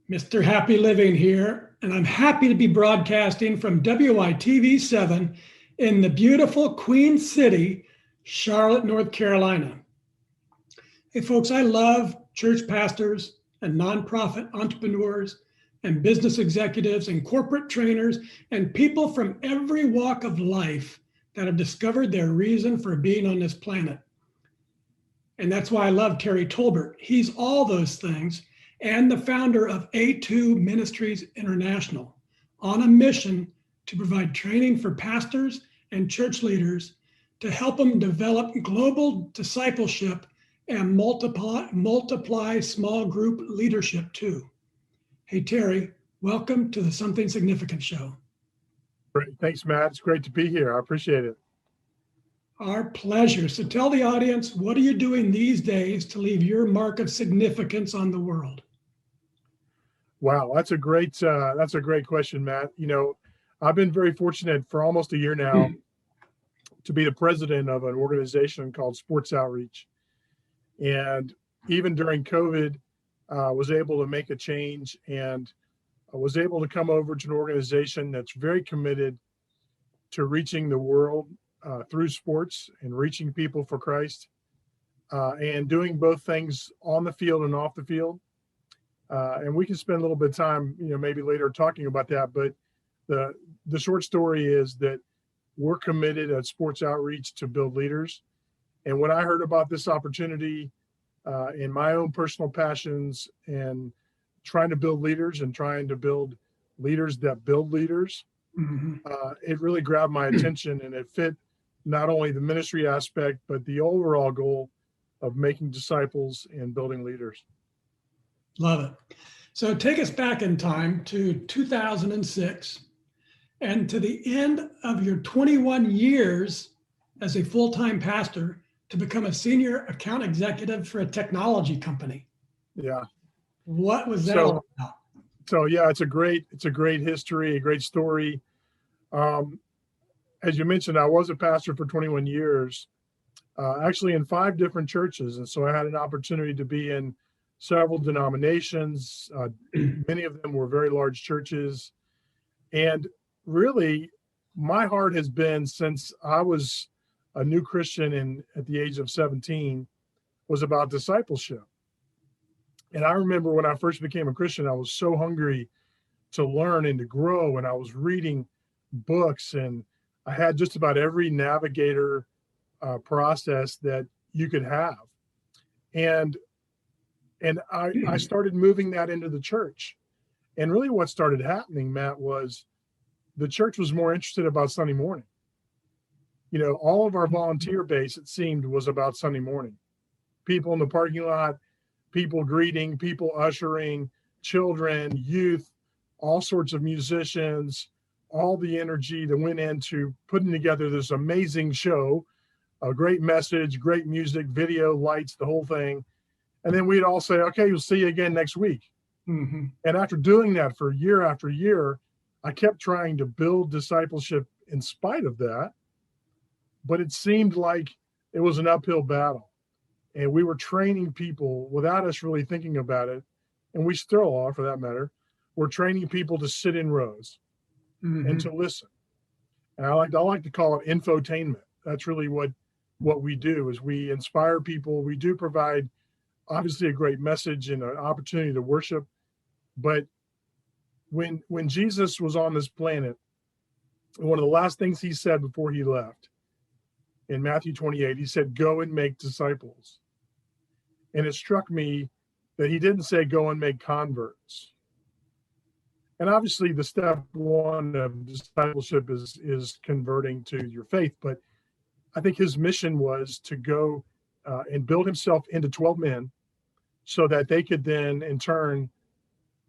Mr. Happy Living here, and I'm happy to be broadcasting from WITV 7 in the beautiful Queen City, Charlotte, North Carolina. Hey, folks, I love church pastors and nonprofit entrepreneurs and business executives and corporate trainers and people from every walk of life that have discovered their reason for being on this planet. And that's why I love Terry Tolbert. He's all those things and the founder of A2 Ministries International, on a mission to provide training for pastors and church leaders to help them develop global discipleship and multiply small group leadership too. Hey, Terry, welcome to the Something Significant Show. Great. Thanks, Matt. It's great to be here. I appreciate it. Our pleasure. So tell the audience, what are you doing these days to leave your mark of significance on the world? Wow, that's a great question, Matt. You know, I've been very fortunate for almost a year now to be the president of an organization called Sports Outreach. And even during COVID, was able to make a change and was able to come over to an organization that's very committed to reaching the world through sports and reaching people for Christ, and doing both things on the field and off the field. And we can spend a little bit of time, maybe later talking about that. But the short story is that we're committed at Sports Outreach to build leaders. And when I heard about this opportunity in my own personal passions and trying to build leaders and trying to build leaders that build leaders, it really grabbed my attention, and it fit not only the ministry aspect, but the overall goal of making disciples and building leaders. Love it. So take us back in time to 2006 and to the end of your 21 years as a full-time pastor to become a senior account executive for a technology company. Yeah. What was that all about? So yeah, it's a great history, a great story. As you mentioned, I was a pastor for 21 years, actually in 5 different churches. And so I had an opportunity to be in several denominations. Many of them were very large churches. And really, my heart has been, since I was a new Christian at the age of 17, was about discipleship. And I remember when I first became a Christian, I was so hungry to learn and to grow. And I was reading books, and I had just about every navigator process that you could have. And I started moving that into the church. And really what started happening, Matt, was the church was more interested about Sunday morning. All of our volunteer base, it seemed, was about Sunday morning. People in the parking lot, people greeting, people ushering, children, youth, all sorts of musicians, all the energy that went into putting together this amazing show, a great message, great music, video, lights, the whole thing. And then we'd all say, okay, we'll see you again next week. And after doing that for year after year, I kept trying to build discipleship in spite of that. But it seemed like it was an uphill battle. And we were training people without us really thinking about it. And we still are, for that matter. We're training people to sit in rows and to listen. And I like to call it infotainment. That's really what we do, is we inspire people. We do provide obviously a great message and an opportunity to worship. But when Jesus was on this planet, one of the last things he said before he left, in Matthew 28, he said, go and make disciples. And it struck me that he didn't say go and make converts. And obviously the step one of discipleship is converting to your faith. But I think his mission was to go and build himself into 12 men so that they could then in turn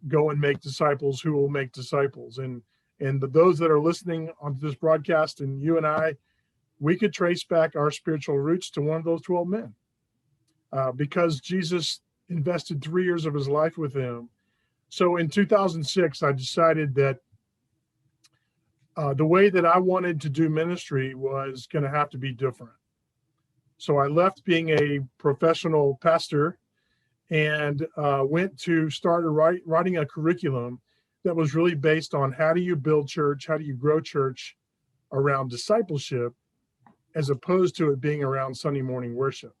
go and make disciples who will make disciples. And those that are listening on this broadcast, and you and I, we could trace back our spiritual roots to one of those 12 men, because Jesus invested 3 years of his life with him. So in 2006, I decided that the way that I wanted to do ministry was going to have to be different. So I left being a professional pastor and went to started writing a curriculum that was really based on how do you build church, how do you grow church around discipleship, as opposed to it being around Sunday morning worship.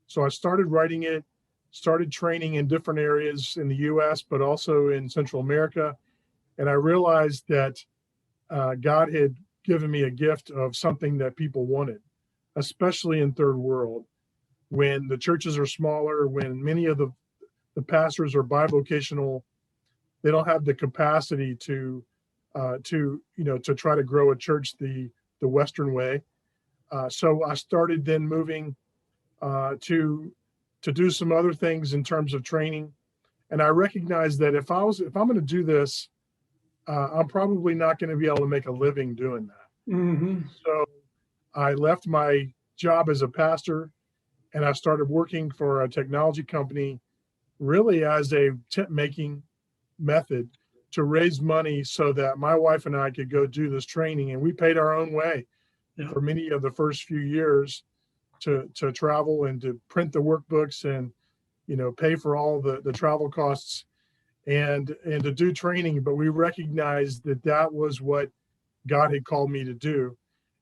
So I started writing it, started training in different areas in the US, but also in Central America. And I realized that God had given me a gift of something that people wanted, especially in third world, when the churches are smaller, when many of the pastors are bivocational, they don't have the capacity to try to grow a church the Western way. So I started then moving to do some other things in terms of training, and I recognized that if I'm going to do this, I'm probably not going to be able to make a living doing that. Mm-hmm. So I left my job as a pastor, and I started working for a technology company, really as a tent making method to raise money so that my wife and I could go do this training. And we paid our own way for many of the first few years to travel and to print the workbooks and, pay for all the travel costs and to do training. But we recognized that was what God had called me to do.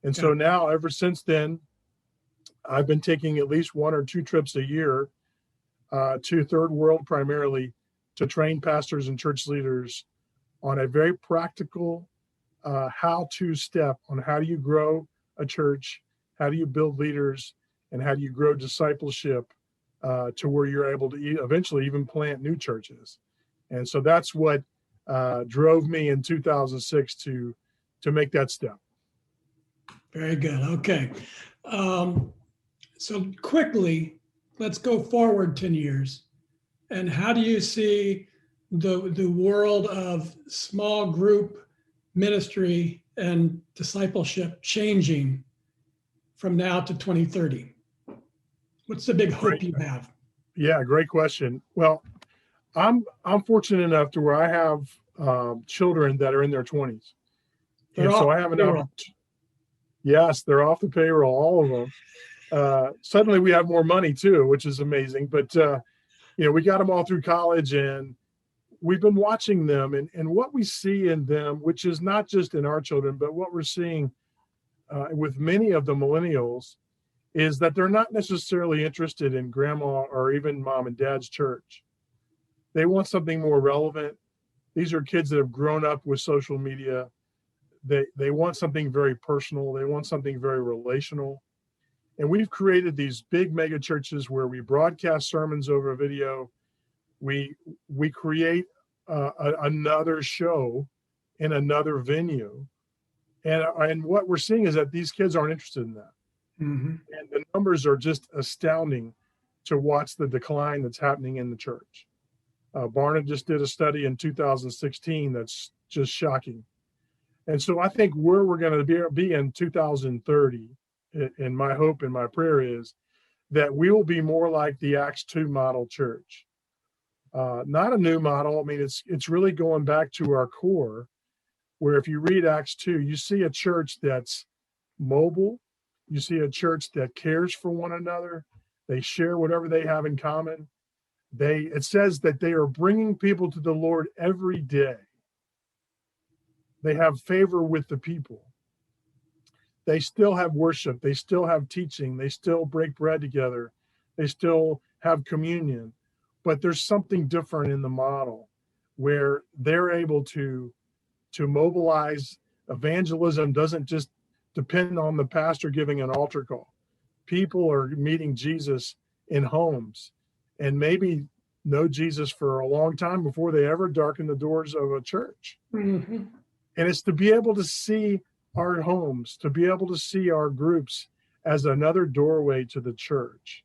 And so now, ever since then, I've been taking at least 1 or 2 trips a year to third world primarily to train pastors and church leaders on a very practical how-to step on how do you grow a church, how do you build leaders, and how do you grow discipleship to where you're able to eventually even plant new churches. And so that's what drove me in 2006 to make that step. Very good. Okay. So quickly, let's go forward 10 years. And how do you see the world of small group ministry and discipleship changing from now to 2030? What's the big hope you have? Yeah, great question. Well, I'm fortunate enough to where I have children that are in their 20s. And so I have an opportunity. Yes, they're off the payroll, all of them. Suddenly we have more money too, which is amazing. But, we got them all through college, and we've been watching them and what we see in them, which is not just in our children, but what we're seeing with many of the millennials is that they're not necessarily interested in grandma or even mom and dad's church. They want something more relevant. These are kids that have grown up with social media. They want something very personal. They want something very relational. And we've created these big mega churches where we broadcast sermons over video. We create another show in another venue. And what we're seeing is that these kids aren't interested in that. Mm-hmm. And the numbers are just astounding to watch the decline that's happening in the church. Barna just did a study in 2016 that's just shocking. And so I think where we're going to be in 2030, and my hope and my prayer is that we will be more like the Acts 2 model church. Not a new model. I mean, it's really going back to our core, where if you read Acts 2, you see a church that's mobile. You see a church that cares for one another. They share whatever they have in common. It says that they are bringing people to the Lord every day. They have favor with the people. They still have worship. They still have teaching. They still break bread together. They still have communion. But there's something different in the model where they're able to mobilize. Evangelism doesn't just depend on the pastor giving an altar call. People are meeting Jesus in homes and maybe know Jesus for a long time before they ever darken the doors of a church. Mm-hmm. And it's to be able to see our homes, to be able to see our groups as another doorway to the church.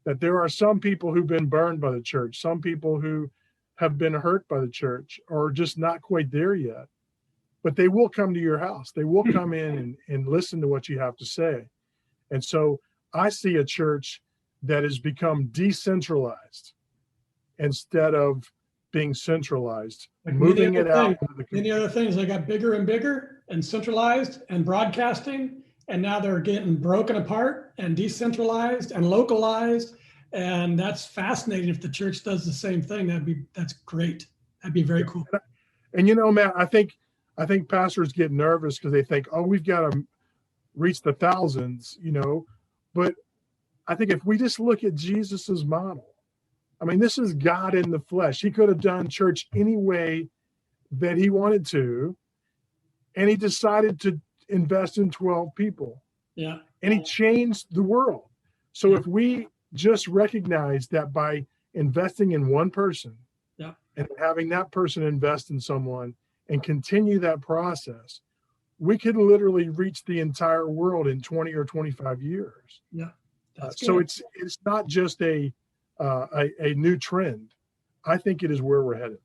That there are some people who've been burned by the church, some people who have been hurt by the church or just not quite there yet. But they will come to your house. They will come in and listen to what you have to say. And so I see a church that has become decentralized instead of being centralized, like moving it out. Many other things, they got bigger and bigger and centralized and broadcasting, and now they're getting broken apart and decentralized and localized. And that's fascinating. If the church does the same thing, that's great. That'd be very cool. And Matt, I think pastors get nervous because they think, oh, we've got to reach the thousands, but I think if we just look at Jesus's model, I mean, this is God in the flesh. He could have done church any way that he wanted to, and he decided to invest in 12 people. Yeah. And he changed the world. So if we just recognize that by investing in one person, and having that person invest in someone and continue that process, we could literally reach the entire world in 20 or 25 years. Yeah. So it's not just a new trend. I think it is where we're headed.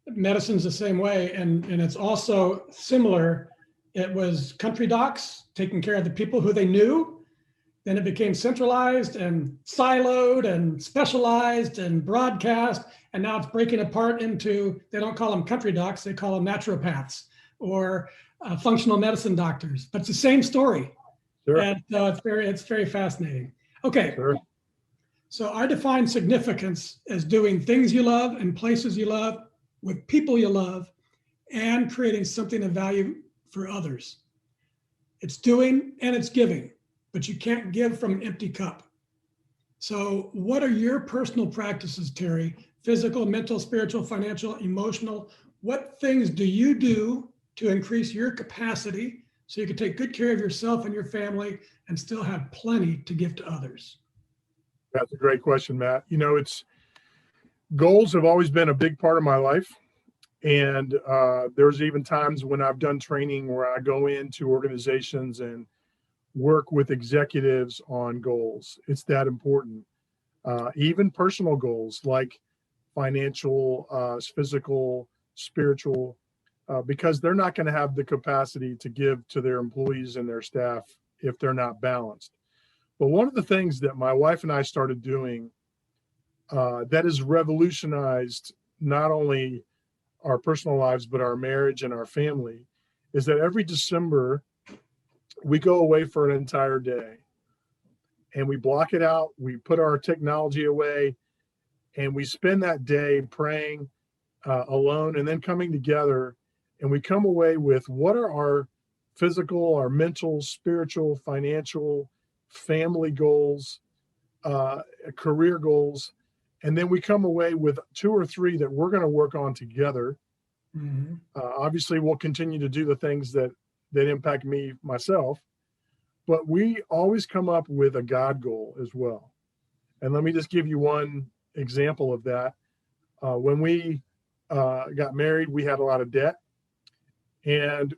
Medicine's the same way. And it's also similar. It was country docs taking care of the people who they knew. Then it became centralized and siloed and specialized and broadcast. And now it's breaking apart into, they don't call them country docs, they call them naturopaths or functional medicine doctors. But it's the same story. Sure. And it's very fascinating. Okay. Sure. So I define significance as doing things you love in places you love with people you love and creating something of value for others. It's doing and it's giving, but you can't give from an empty cup. So what are your personal practices, Terry? Physical, mental, spiritual, financial, emotional? What things do you do to increase your capacity so you can take good care of yourself and your family and still have plenty to give to others? That's a great question, Matt. Goals have always been a big part of my life. And there's even times when I've done training where I go into organizations and work with executives on goals. It's that important. Even personal goals like financial, physical, spiritual, because they're not going to have the capacity to give to their employees and their staff if they're not balanced. But one of the things that my wife and I started doing that has revolutionized not only our personal lives, but our marriage and our family, is that every December we go away for an entire day and we block it out. We put our technology away and we spend that day praying alone and then coming together, and we come away with what are our physical, our mental, spiritual, financial, family goals, career goals. And then we come away with 2 or 3 that we're going to work on together. Mm-hmm. Obviously, we'll continue to do the things that impact me, myself, but we always come up with a God goal as well. And let me just give you one example of that. When we got married, we had a lot of debt, and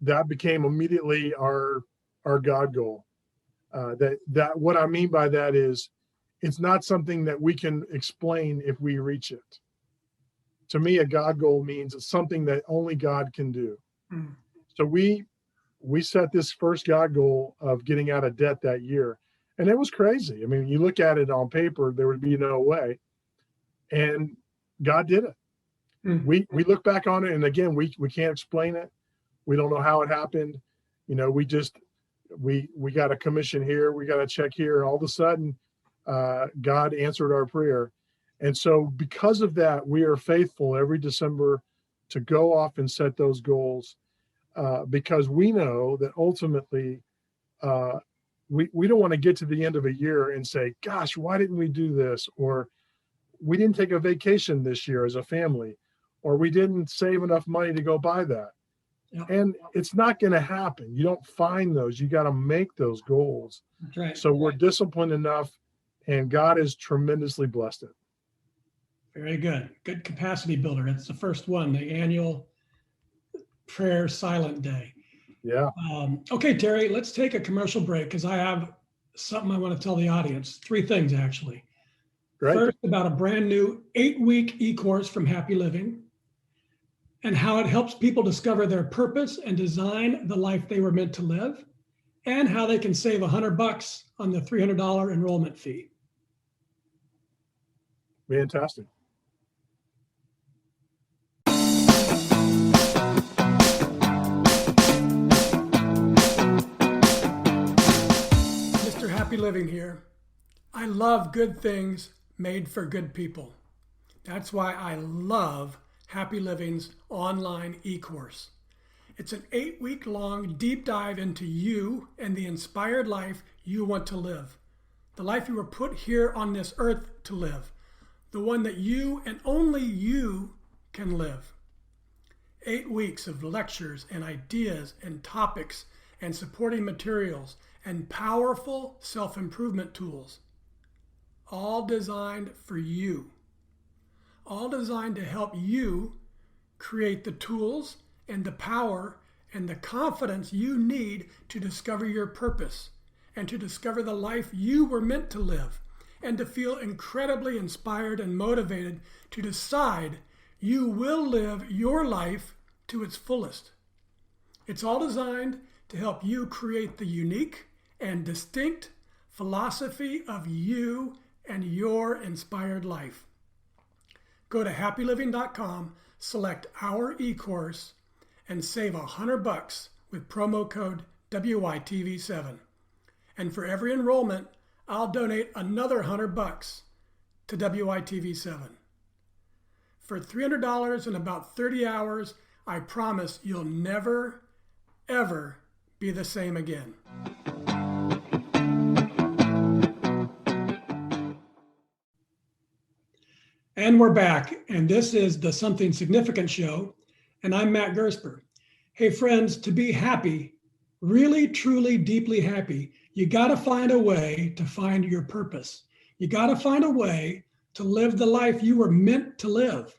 that became immediately our God goal. That what I mean by that is, it's not something that we can explain if we reach it. To me, a God goal means it's something that only God can do. Mm. So we set this first God goal of getting out of debt that year. And it was crazy. I mean, you look at it on paper, there would be no way. And God did it. Mm. We look back on it, and again, we can't explain it. We don't know how it happened. We got a commission here, we got a check here, and all of a sudden, God answered our prayer. And so because of that, we are faithful every December to go off and set those goals, because we know that ultimately we don't want to get to the end of a year and say, gosh, why didn't we do this? Or we didn't take a vacation this year as a family, or we didn't save enough money to go buy that. Yeah. And it's not going to happen. You don't find those. You got to make those goals. That's right. So we're disciplined enough, and God has tremendously blessed it. Very good. Good capacity builder. It's the first one, the annual prayer silent day. Yeah. Okay, Terry, let's take a commercial break because I have something I want to tell the audience. 3 things, actually. Great. First, about a brand new 8-week e-course from Happy Living and how it helps people discover their purpose and design the life they were meant to live, and how they can save $100 on the $300 enrollment fee. Fantastic. Mr. Happy Living here. I love good things made for good people. That's why I love Happy Living's online e-course. It's an 8-week long deep dive into you and the inspired life you want to live. The life you were put here on this earth to live. The one that you and only you can live. 8 weeks of lectures and ideas and topics and supporting materials and powerful self-improvement tools. All designed for you. All designed to help you create the tools and the power and the confidence you need to discover your purpose and to discover the life you were meant to live and to feel incredibly inspired and motivated to decide you will live your life to its fullest. It's all designed to help you create the unique and distinct philosophy of you and your inspired life. Go to happyliving.com, select our e-course, and save $100 with promo code WITV7. And for every enrollment, I'll donate another $100 to WITV7. For $300 and about 30 hours, I promise you'll never, ever be the same again. And we're back, and this is the Something Significant Show, and I'm Matt Gersper. Hey friends, to be happy, really, truly, deeply happy, you got to find a way to find your purpose. You got to find a way to live the life you were meant to live.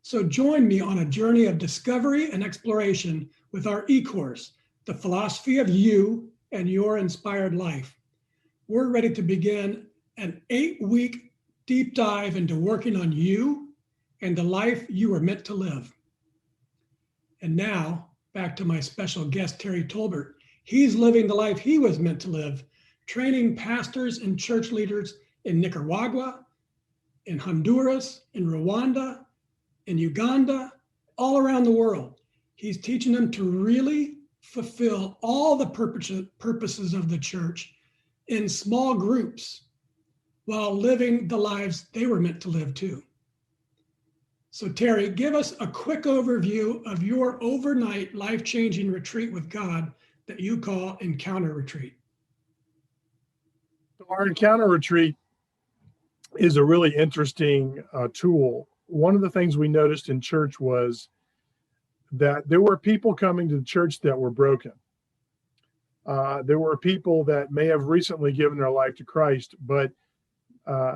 So join me on a journey of discovery and exploration with our e-course, The Philosophy of You and Your Inspired Life. We're ready to begin an 8-week deep dive into working on you and the life you were meant to live. And now, back to my special guest, Terry Tolbert. He's living the life he was meant to live, training pastors and church leaders in Nicaragua, in Honduras, in Rwanda, in Uganda, all around the world. He's teaching them to really fulfill all the purposes of the church in small groups while living the lives they were meant to live too. So Terry, give us a quick overview of your overnight life-changing retreat with God that you call Encounter Retreat. Our Encounter Retreat is a really interesting tool. One of the things we noticed in church was that there were people coming to the church that were broken. There were people that may have recently given their life to Christ, but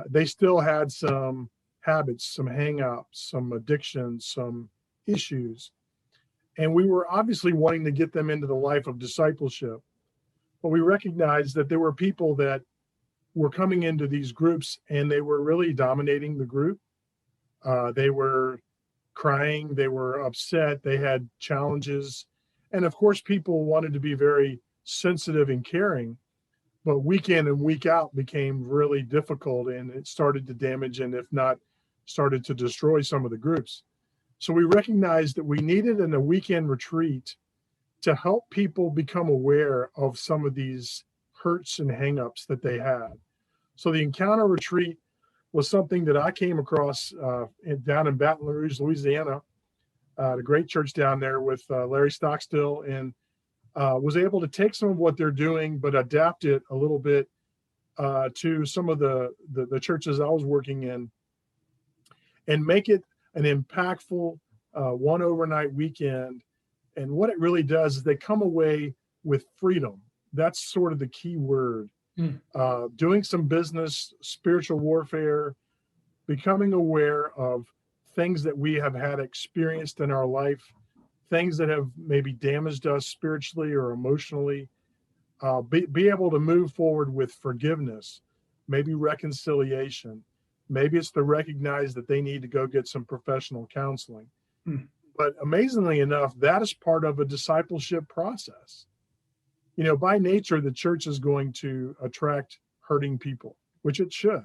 they still had some habits, some hang-ups, some addictions, some issues. And we were obviously wanting to get them into the life of discipleship. But we recognized that there were people that were coming into these groups and they were really dominating the group. They were crying, they were upset, they had challenges. And of course, people wanted to be very sensitive and caring. But week in and week out became really difficult, and it started to damage and if not, started to destroy some of the groups. So we recognized that we needed a weekend retreat to help people become aware of some of these hurts and hangups that they had. So the Encounter Retreat was something that I came across down in Baton Rouge, Louisiana, the great church down there with Larry Stockstill, and was able to take some of what they're doing, but adapt it a little bit to some of the churches I was working in and make it an impactful one overnight weekend. And what it really does is they come away with freedom. That's sort of the key word. Doing some business, spiritual warfare, becoming aware of things that we have had experienced in our life, things that have maybe damaged us spiritually or emotionally, be able to move forward with forgiveness, maybe reconciliation. Maybe it's to recognize that they need to go get some professional counseling. But amazingly enough, that is part of a discipleship process. You know, by nature, the church is going to attract hurting people, which it should.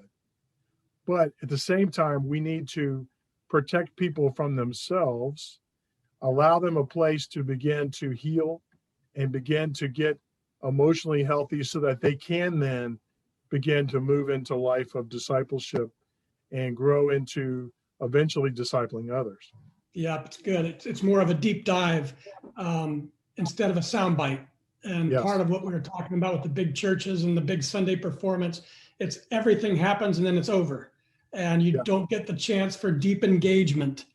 But at the same time, we need to protect people from themselves, allow them a place to begin to heal and begin to get emotionally healthy so that they can then begin to move into life of discipleship and grow into eventually discipling others. Yeah, it's good. It's more of a deep dive instead of a soundbite. And Yes. part of what we were talking about with the big churches and the big Sunday performance, it's everything happens and then it's over. And you don't get the chance for deep engagement,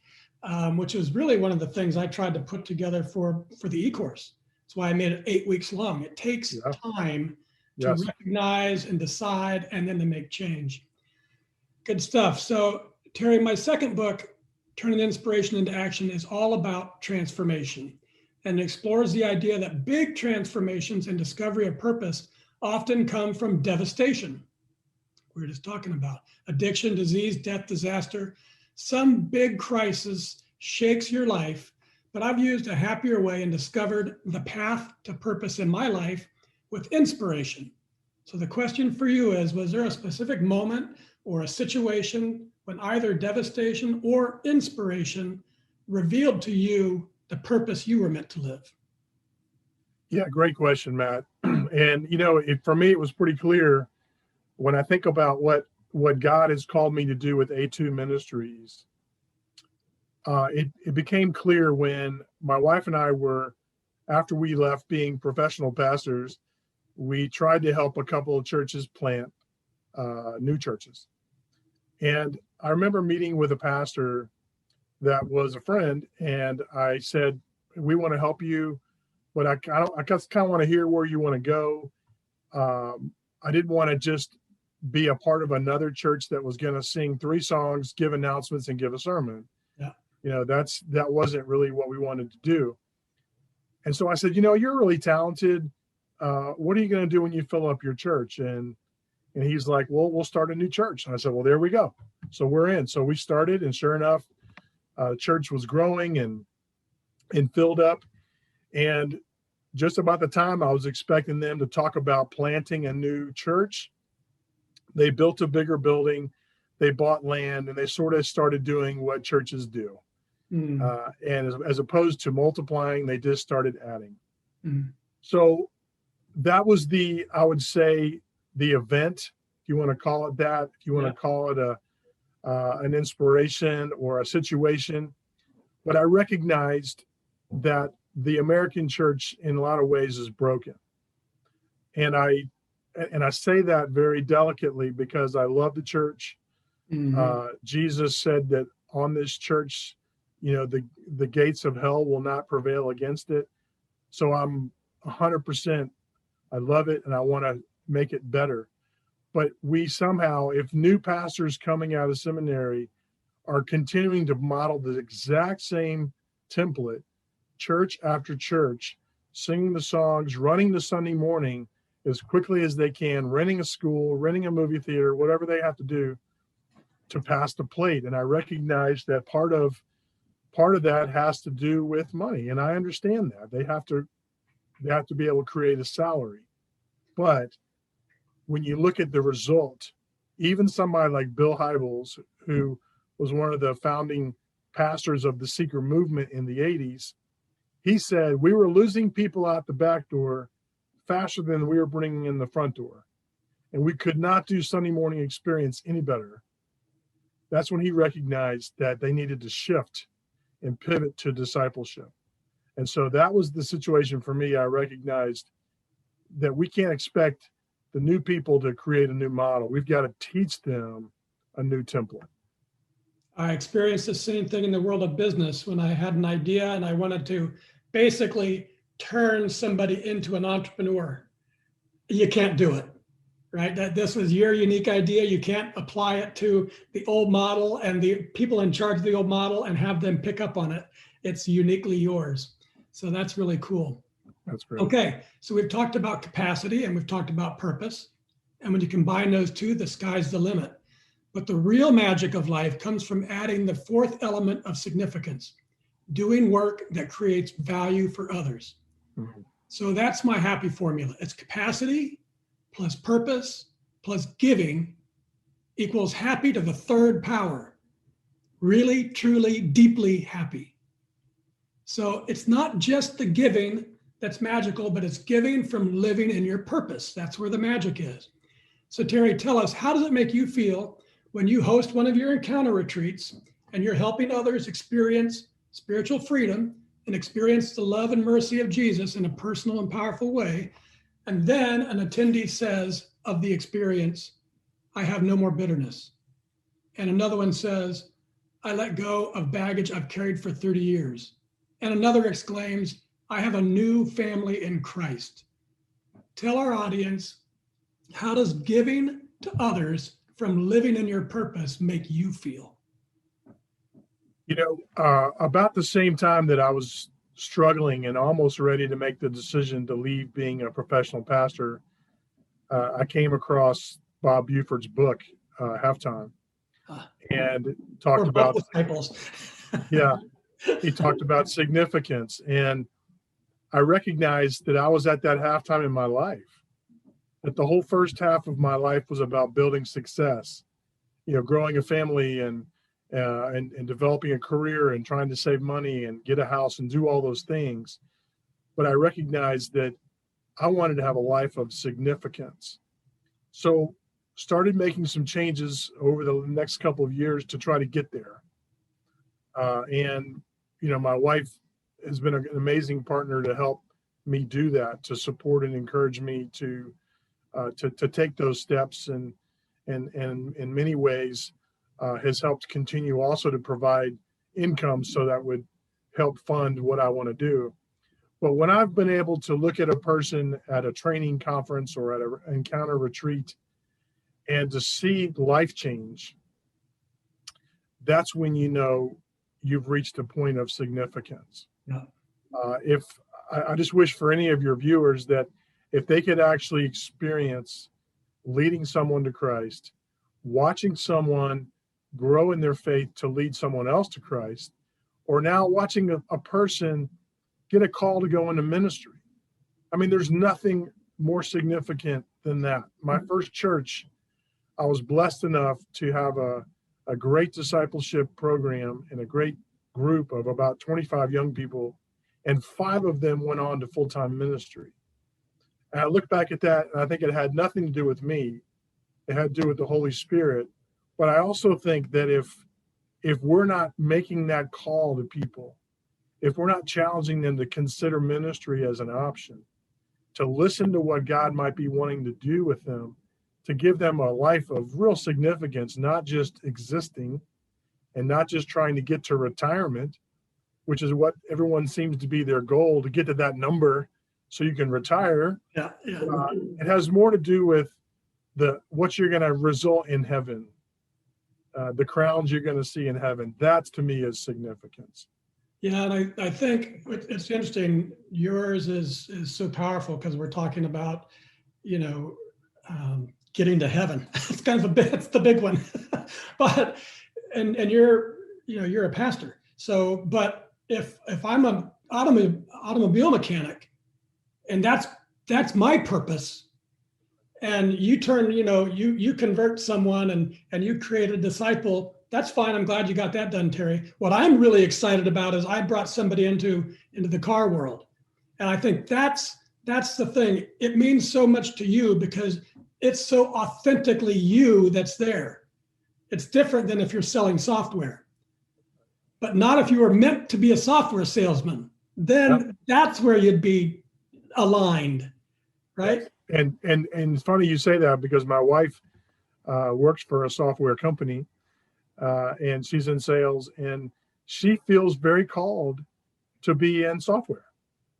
which was really one of the things I tried to put together for the e-course. That's why I made it 8 weeks long. It takes time to recognize and decide and then to make change. Good stuff. So Terry, my second book, Turning Inspiration into Action, is all about transformation and explores the idea that big transformations and discovery of purpose often come from devastation. We were just talking about addiction, disease, death, disaster. Some big crisis shakes your life, but I've used a happier way and discovered the path to purpose in my life with inspiration. So the question for you is, was there a specific moment or a situation when either devastation or inspiration revealed to you the purpose you were meant to live? Yeah, great question, Matt. And, for me, it was pretty clear when I think about what God has called me to do with A2 Ministries. It became clear when my wife and I were, after we left being professional pastors, we tried to help a couple of churches plant new churches. And I remember meeting with a pastor that was a friend, and I said, we want to help you, but I just kind of want to hear where you want to go. I didn't want to just be a part of another church that was going to sing 3 songs, give announcements, and give a sermon. Yeah. That wasn't really what we wanted to do. And so I said, you're really talented. What are you going to do when you fill up your church? And he's like, well, we'll start a new church. And I said, well, there we go. So we're in. So we started, and sure enough, the church was growing and filled up. And just about the time I was expecting them to talk about planting a new church, they built a bigger building, they bought land, and they sort of started doing what churches do. And as opposed to multiplying, they just started adding. So that was I would say, the event, if you want to call it that, if you want to call it an inspiration or a situation. But I recognized that the American church in a lot of ways is broken. And I say that very delicately because I love the church. Jesus said that on this church, the gates of hell will not prevail against it. So I'm 100%, I love it and I want to make it better. But we somehow, if new pastors coming out of seminary are continuing to model the exact same template, church after church, singing the songs, running the Sunday morning as quickly as they can, renting a school, renting a movie theater, whatever they have to do to pass the plate. And I recognize that part of that has to do with money. And I understand that. They have to be able to create a salary. But when you look at the result, even somebody like Bill Hybels, who was one of the founding pastors of the Seeker movement in the 80s, he said, we were losing people out the back door faster than we were bringing in the front door. And we could not do Sunday morning experience any better. That's when he recognized that they needed to shift and pivot to discipleship. And so that was the situation for me. I recognized that we can't expect the new people to create a new model. We've got to teach them a new template. I experienced the same thing in the world of business when I had an idea and I wanted to basically turn somebody into an entrepreneur. You can't do it, right? That this was your unique idea. You can't apply it to the old model and the people in charge of the old model and have them pick up on it. It's uniquely yours. So that's really cool. That's great. Okay, so we've talked about capacity and we've talked about purpose. And when you combine those two, the sky's the limit. But the real magic of life comes from adding the fourth element of significance, doing work that creates value for others. So that's my happy formula. It's capacity plus purpose plus giving equals happy to the third power. Really, truly, deeply happy. So it's not just the giving that's magical, but it's giving from living in your purpose. That's where the magic is. So Terry, tell us, how does it make you feel when you host one of your encounter retreats and you're helping others experience spiritual freedom and experience the love and mercy of Jesus in a personal and powerful way? And then an attendee says of the experience, I have no more bitterness. And another one says, I let go of baggage I've carried for 30 years. And another exclaims, I have a new family in Christ. Tell our audience, how does giving to others from living in your purpose make you feel? About the same time that I was struggling and almost ready to make the decision to leave being a professional pastor, I came across Bob Buford's book, Halftime, and talked about disciples. Yeah, he talked about significance, and I recognized that I was at that halftime in my life. That the whole first half of my life was about building success, growing a family and developing a career and trying to save money and get a house and do all those things. But I recognized that I wanted to have a life of significance. So started making some changes over the next couple of years to try to get there. My wife has been an amazing partner to help me do that, to support and encourage me to take those steps, and in many ways has helped continue also to provide income so that would help fund what I want to do. But when I've been able to look at a person at a training conference or at an encounter retreat and to see life change, that's when you've reached a point of significance. Yeah. If I just wish for any of your viewers that if they could actually experience leading someone to Christ, watching someone grow in their faith to lead someone else to Christ, or now watching a person get a call to go into ministry. I mean, there's nothing more significant than that. My first church, I was blessed enough to have a great discipleship program and a great group of about 25 young people, and 5 of them went on to full-time ministry. And I look back at that, and I think it had nothing to do with me. It had to do with the Holy Spirit. But I also think that if we're not making that call to people, if we're not challenging them to consider ministry as an option, to listen to what God might be wanting to do with them, to give them a life of real significance, not just existing and not just trying to get to retirement, which is what everyone seems to be their goal, to get to that number so you can retire. Yeah. It has more to do with what you're going to result in heaven, the crowns you're going to see in heaven. That to me is significance. Yeah, and I think it's interesting. Yours is so powerful because we're talking about, getting to heaven. It's kind of it's the big one, but and you're a pastor. So, but if I'm an automobile mechanic, and that's my purpose, and you turn, you convert someone and you create a disciple, that's fine. I'm glad you got that done, Terry. What I'm really excited about is I brought somebody into the car world. And I think that's the thing. It means so much to you because it's so authentically you that's there. It's different than if you're selling software, but not if you were meant to be a software salesman. Then that's where you'd be aligned, right? And it's funny you say that because my wife works for a software company, and she's in sales, and she feels very called to be in software.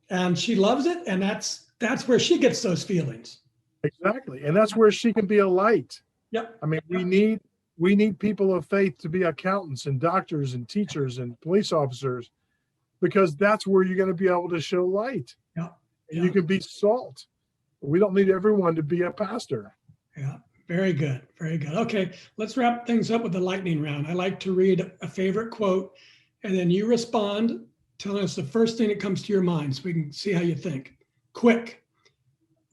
And she loves it, and that's where she gets those feelings. Exactly, and that's where she can be a light. Yep. I mean, we need people of faith to be accountants and doctors and teachers and police officers, because that's where you're going to be able to show light. Yeah. And you can be salt. We don't need everyone to be a pastor. Yeah. Very good. Very good. Okay, let's wrap things up with the lightning round. I like to read a favorite quote, and then you respond, telling us the first thing that comes to your mind so we can see how you think. Quick.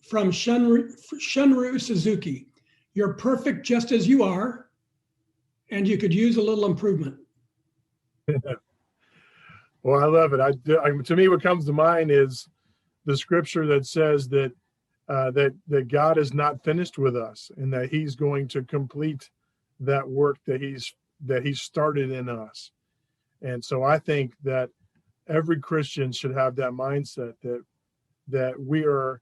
From Shunryu Suzuki, you're perfect just as you are, and you could use a little improvement. Well, I love it. To me, what comes to mind is the scripture that says that that God is not finished with us, and that He's going to complete that work that He started in us. And so I think that every Christian should have that mindset that we are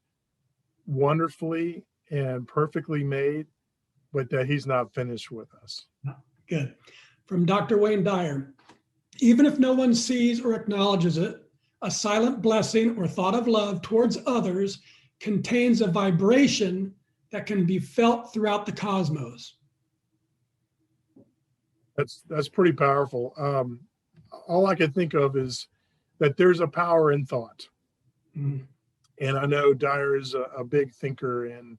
wonderfully and perfectly made, but that He's not finished with us. Good. From Dr. Wayne Dyer, even if no one sees or acknowledges it, a silent blessing or thought of love towards others contains a vibration that can be felt throughout the cosmos. That's pretty powerful. All I can think of is that there's a power in thought. Mm. And I know Dyer is a big thinker, and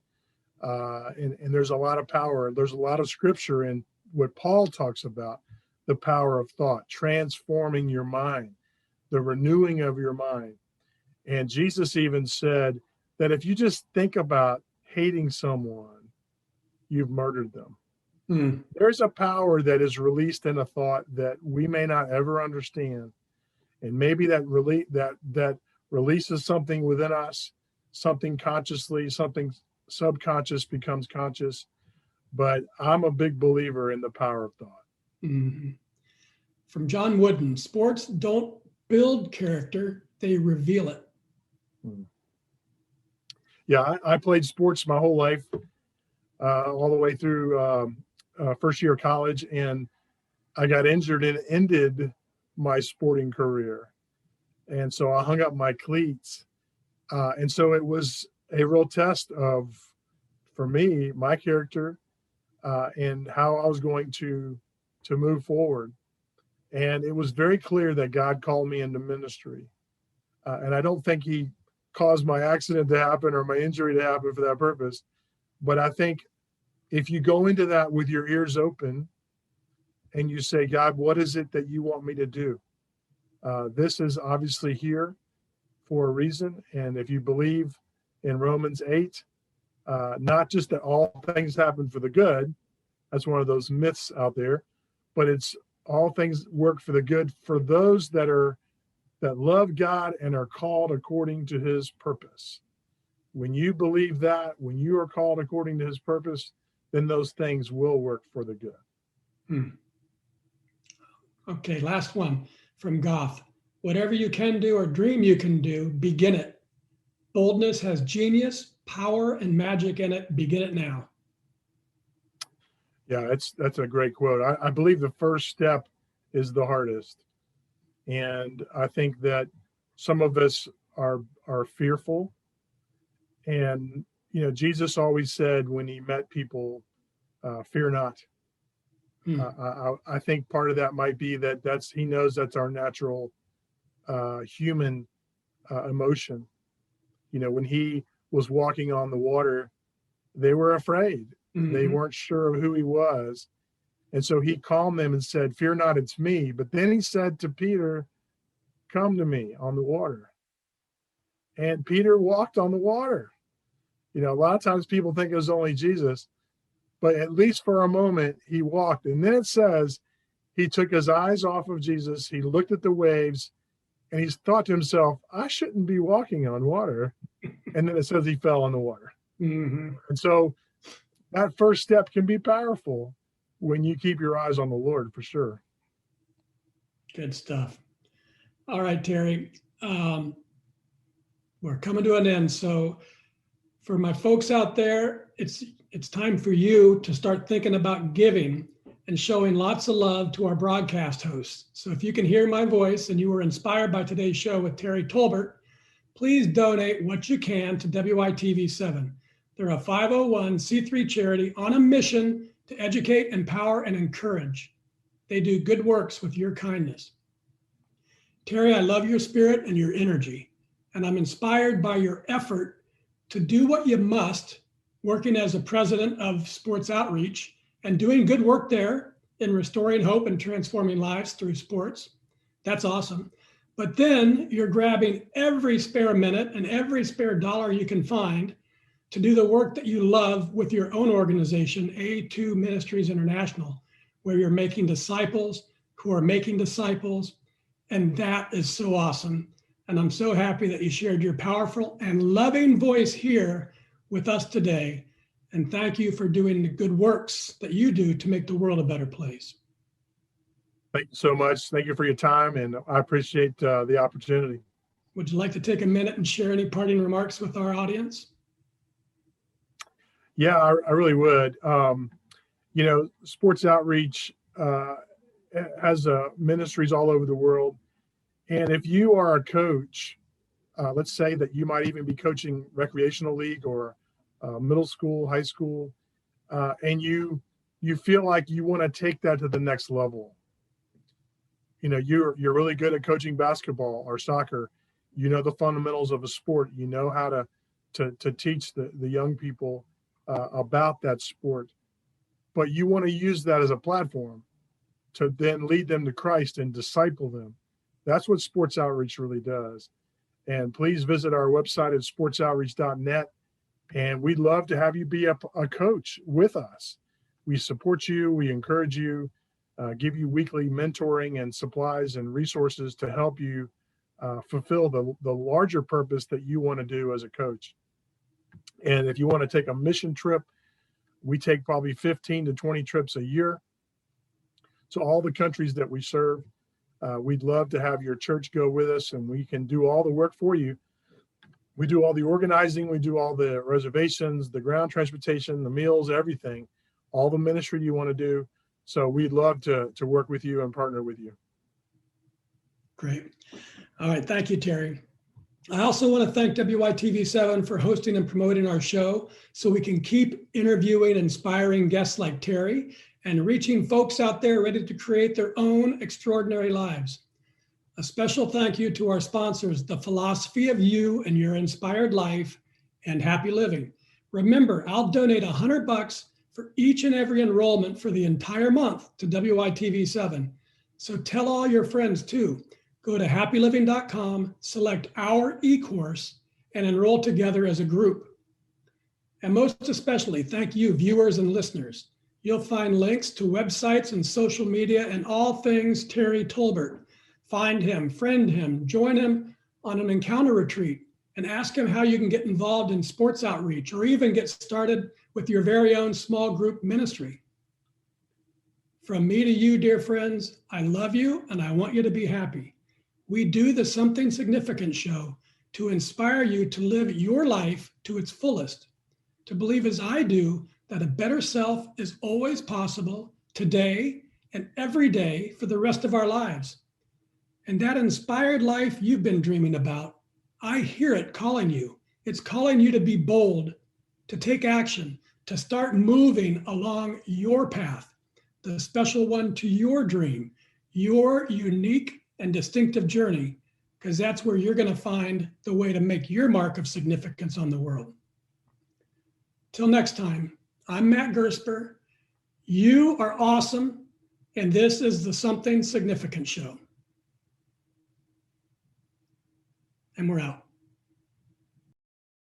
there's a lot of power. There's a lot of scripture in what Paul talks about, the power of thought, transforming your mind, the renewing of your mind. And Jesus even said that if you just think about hating someone, you've murdered them. Mm. There's a power that is released in a thought that we may not ever understand. And maybe that releases something within us, something consciously, something subconscious becomes conscious. But I'm a big believer in the power of thought. Mm-hmm. From John Wooden, sports don't build character, they reveal it. Yeah, I played sports my whole life, all the way through first year of college, and I got injured and ended my sporting career. And so I hung up my cleats. And so it was a real test for me, my character, and how I was going to move forward. And it was very clear that God called me into ministry. And I don't think He caused my accident to happen or my injury to happen for that purpose. But I think if you go into that with your ears open and you say, God, what is it that you want me to do? This is obviously here for a reason. And if you believe in Romans 8, not just that all things happen for the good, that's one of those myths out there, but it's all things work for the good for those that love God and are called according to His purpose. When you believe that, when you are called according to His purpose, then those things will work for the good. Hmm. Okay, last one from Goff. Whatever you can do or dream you can do, begin it. Boldness has genius, power, and magic in it. Begin it now. Yeah, that's a great quote. I believe the first step is the hardest. And I think that some of us are fearful. And, Jesus always said when He met people, fear not. I think part of that might be that He knows that's our natural human emotion. When He was walking on the water, they were afraid. Mm-hmm. They weren't sure of who He was. And so He calmed them and said, fear not, it's me. But then He said to Peter, come to me on the water. And Peter walked on the water. A lot of times people think it was only Jesus, but at least for a moment he walked. And then it says he took his eyes off of Jesus. He looked at the waves and he thought to himself, I shouldn't be walking on water. And then it says he fell in the water. Mm-hmm. And so that first step can be powerful when you keep your eyes on the Lord, for sure. Good stuff. All right, Terry, we're coming to an end. So for my folks out there, it's time for you to start thinking about giving and showing lots of love to our broadcast hosts. So if you can hear my voice and you were inspired by today's show with Terry Tolbert, please donate what you can to WITV7. They're a 501c3 charity on a mission to educate, empower, and encourage. They do good works with your kindness. Terry, I love your spirit and your energy, and I'm inspired by your effort to do what you must, working as a president of Sports Outreach and doing good work there in restoring hope and transforming lives through sports. That's awesome. But then you're grabbing every spare minute and every spare dollar you can find to do the work that you love with your own organization, A2 Ministries International, where you're making disciples who are making disciples. And that is so awesome. And I'm so happy that you shared your powerful and loving voice here with us today. And thank you for doing the good works that you do to make the world a better place. Thank you so much. Thank you for your time, and I appreciate the opportunity. Would you like to take a minute and share any parting remarks with our audience? Yeah, I really would. Sports Outreach has ministries all over the world. And if you are a coach, let's say that you might even be coaching recreational league or middle school, high school, and you feel like you want to take that to the next level. You're really good at coaching basketball or soccer. You know the fundamentals of a sport. You know how to teach the young people about that sport, but you want to use that as a platform to then lead them to Christ and disciple them. That's what Sports Outreach really does. And please visit our website at sportsoutreach.net. And we'd love to have you be a coach with us. We support you. We encourage you, give you weekly mentoring and supplies and resources to help you fulfill the larger purpose that you want to do as a coach. And if you want to take a mission trip, we take probably 15 to 20 trips a year to all the countries that we serve. We'd love to have your church go with us, and we can do all the work for you. We do all the organizing, we do all the reservations, the ground transportation, the meals, everything, all the ministry you want to do. So we'd love to work with you and partner with you. Great. All right. Thank you, Terry. I also want to thank WYTV7 for hosting and promoting our show so we can keep interviewing inspiring guests like Terry and reaching folks out there ready to create their own extraordinary lives. A special thank you to our sponsors, The Philosophy of You and Your Inspired Life and Happy Living. Remember, I'll donate $100 for each and every enrollment for the entire month to WYTV7. So tell all your friends too. Go to happyliving.com, select our e-course, and enroll together as a group. And most especially, thank you, viewers and listeners. You'll find links to websites and social media and all things Terry Tolbert. Find him, friend him, join him on an encounter retreat, and ask him how you can get involved in sports outreach or even get started with your very own small group ministry. From me to you, dear friends, I love you and I want you to be happy. We do the Something Significant show to inspire you to live your life to its fullest, to believe as I do that a better self is always possible today and every day for the rest of our lives. And that inspired life you've been dreaming about, I hear it calling you. It's calling you to be bold, to take action, to start moving along your path, the special one to your dream, your unique and distinctive journey, because that's where you're going to find the way to make your mark of significance on the world. Till next time, I'm Matt Gersper. You are awesome, and this is the Something Significant show. And we're out.